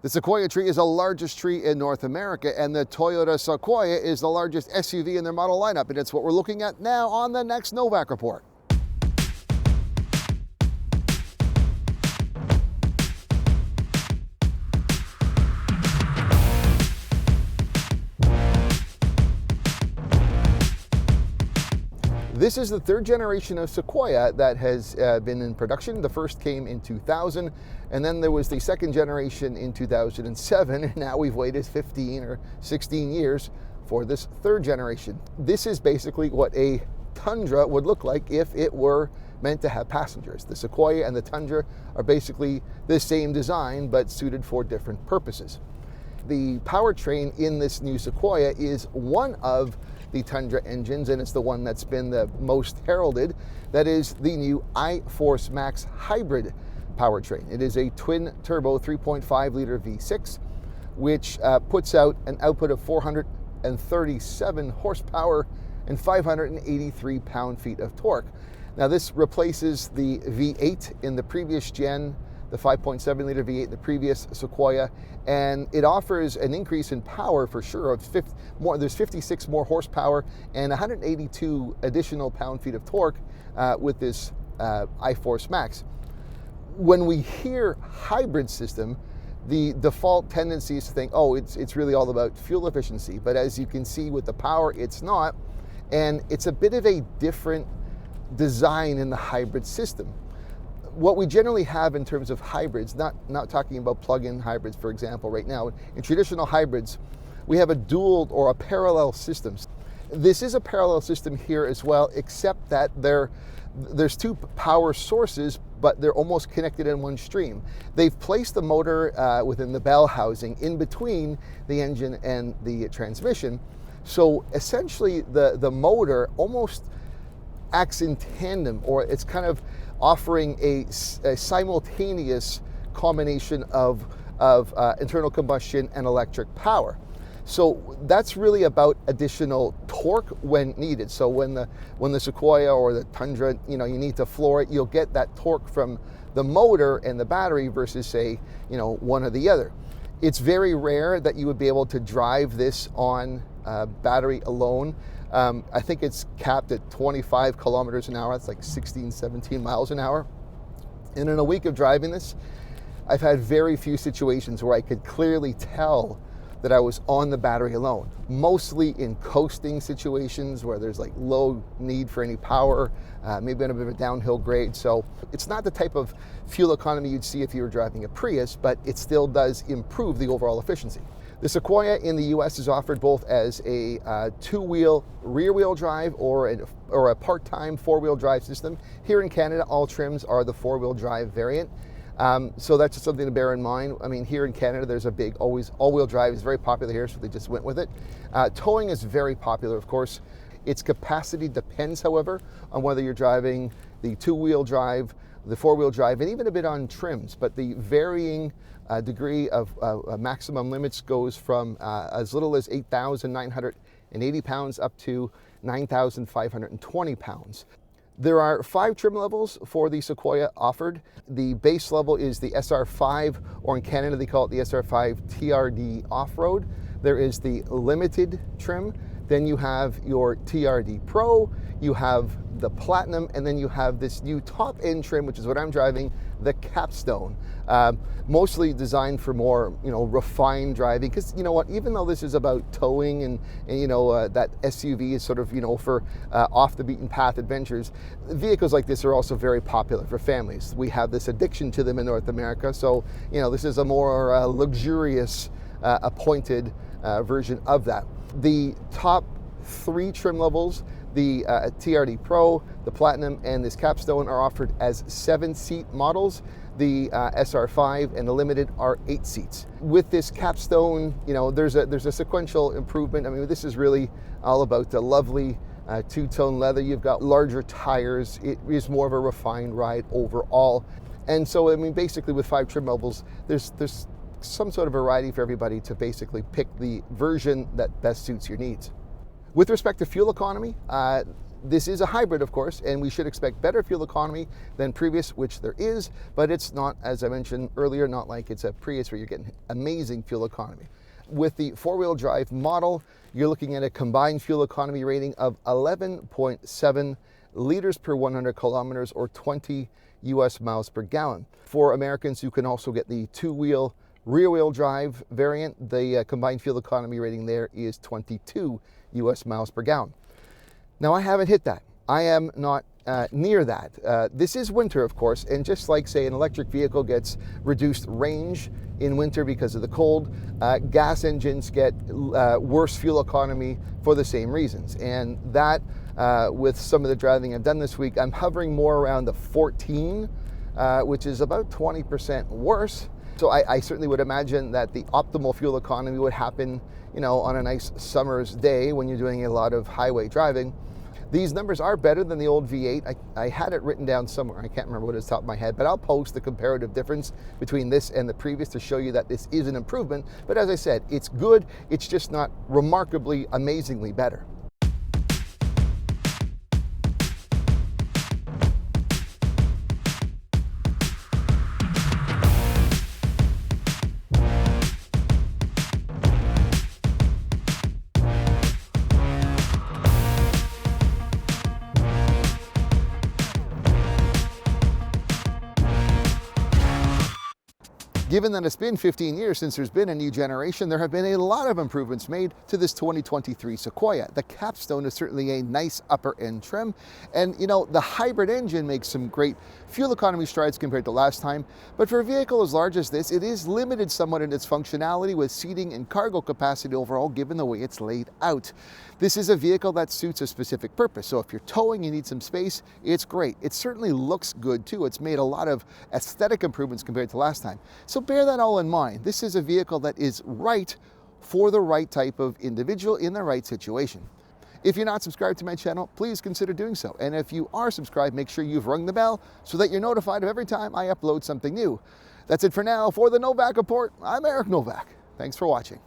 The Sequoia tree is the largest tree in North America, and the Toyota Sequoia is the largest SUV in their model lineup, and it's what we're looking at now on the next Novak report. This is the third generation of Sequoia that has been in production. The first came in 2000, and then there was the second generation in 2007, and now we've waited 15 or 16 years for this third generation. This is basically what a Tundra would look like if it were meant to have passengers. The Sequoia and the Tundra are basically the same design, but suited for different purposes. The powertrain in this new Sequoia is one of the Tundra engines, and it's the one that's been the most heralded. That is the new iForce Max hybrid powertrain. It is a twin turbo 3.5 liter V6, which puts out an output of 437 horsepower and 583 pound-feet of torque. Now this replaces the V8 in the previous gen, the 5.7 liter V8 in the previous Sequoia, and it offers an increase in power for sure of there's 56 more horsepower and 182 additional pound-feet of torque with this iForce Max. When we hear hybrid system, the default tendency is to think, oh, it's really all about fuel efficiency, but as you can see with the power, it's not, and it's a bit of a different design in the hybrid system. What we generally have in terms of hybrids, not talking about plug-in hybrids, for example, right now, in traditional hybrids, we have a dual or a parallel system. This is a parallel system here as well, except that there's two power sources, but they're almost connected in one stream. They've placed the motor within the bell housing in between the engine and the transmission. So essentially the motor almost acts in tandem, or it's kind of offering a simultaneous combination of internal combustion and electric power. So that's really about additional torque when needed. So when the Sequoia or the Tundra, you need to floor it, you'll get that torque from the motor and the battery versus, say, one or the other. It's very rare that you would be able to drive this on battery alone. I think it's capped at 25 kilometers an hour. That's like 16, 17 miles an hour. And in a week of driving this, I've had very few situations where I could clearly tell that I was on the battery alone. Mostly in coasting situations where there's like low need for any power, maybe on a bit of a downhill grade. So it's not the type of fuel economy you'd see if you were driving a Prius, but it still does improve the overall efficiency. The Sequoia in the US is offered both as a two-wheel rear-wheel drive or a part-time four-wheel drive system. Here in Canada, all trims are the four-wheel drive variant. So that's just something to bear in mind. I mean, here in Canada, there's a big all-wheel drive is very popular here, so they just went with it. Towing is very popular, of course. Its capacity depends, however, on whether you're driving the two-wheel drive, the four-wheel drive, and even a bit on trims, but the varying degree of maximum limits goes from as little as 8,980 pounds up to 9,520 pounds. There are 5 trim levels for the Sequoia offered. The base level is the SR5, or in Canada they call it the SR5 TRD Off-Road. There is the limited trim, then you have your TRD Pro, you have the Platinum, and then you have this new top-end trim, which is what I'm driving, the Capstone. Mostly designed for more, refined driving, because you know what, even though this is about towing and that SUV is sort of, for off the beaten path adventures, vehicles like this are also very popular for families. We have this addiction to them in North America, so, this is a more luxurious, appointed version of that. The top 3 trim levels, the TRD Pro, the Platinum, and this Capstone are offered as 7-seat models. The SR5 and the Limited are 8 seats. With this Capstone, there's a sequential improvement. I mean, this is really all about the lovely two-tone leather. You've got larger tires. It is more of a refined ride overall. And so, I mean, basically with 5 trim levels, there's some sort of variety for everybody to basically pick the version that best suits your needs. With respect to fuel economy, This is a hybrid, of course, and we should expect better fuel economy than previous, which there is, but it's not, as I mentioned earlier, not like it's a Prius where you're getting amazing fuel economy. With the four-wheel drive model, you're looking at a combined fuel economy rating of 11.7 liters per 100 kilometers, or 20 US miles per gallon. For Americans who can also get the two-wheel rear-wheel drive variant, the combined fuel economy rating there is 22 US miles per gallon. Now, I haven't hit that. I am not near that. This is winter, of course, and just like, say, an electric vehicle gets reduced range in winter because of the cold, gas engines get worse fuel economy for the same reasons. And that, with some of the driving I've done this week, I'm hovering more around the 14, which is about 20% worse. So I certainly would imagine that the optimal fuel economy would happen, you know, on a nice summer's day when you're doing a lot of highway driving. These numbers are better than the old V8. I had it written down somewhere. I can't remember what it's top of my head, but I'll post the comparative difference between this and the previous to show you that this is an improvement. But as I said, it's good. It's just not remarkably, amazingly better. Given that it's been 15 years since there's been a new generation, there have been a lot of improvements made to this 2023 Sequoia. The capstone is certainly a nice upper end trim, and you know, the hybrid engine makes some great fuel economy strides compared to last time, but for a vehicle as large as this, it is limited somewhat in its functionality with seating and cargo capacity overall, given the way it's laid out. This is a vehicle that suits a specific purpose, so if you're towing, you need some space, it's great. It certainly looks good too. It's made a lot of aesthetic improvements compared to last time. So bear that all in mind. This is a vehicle that is right for the right type of individual in the right situation. If you're not subscribed to my channel, please consider doing so. And if you are subscribed, make sure you've rung the bell so that you're notified of every time I upload something new. That's it for now. For the Novak Report, I'm Eric Novak. Thanks for watching.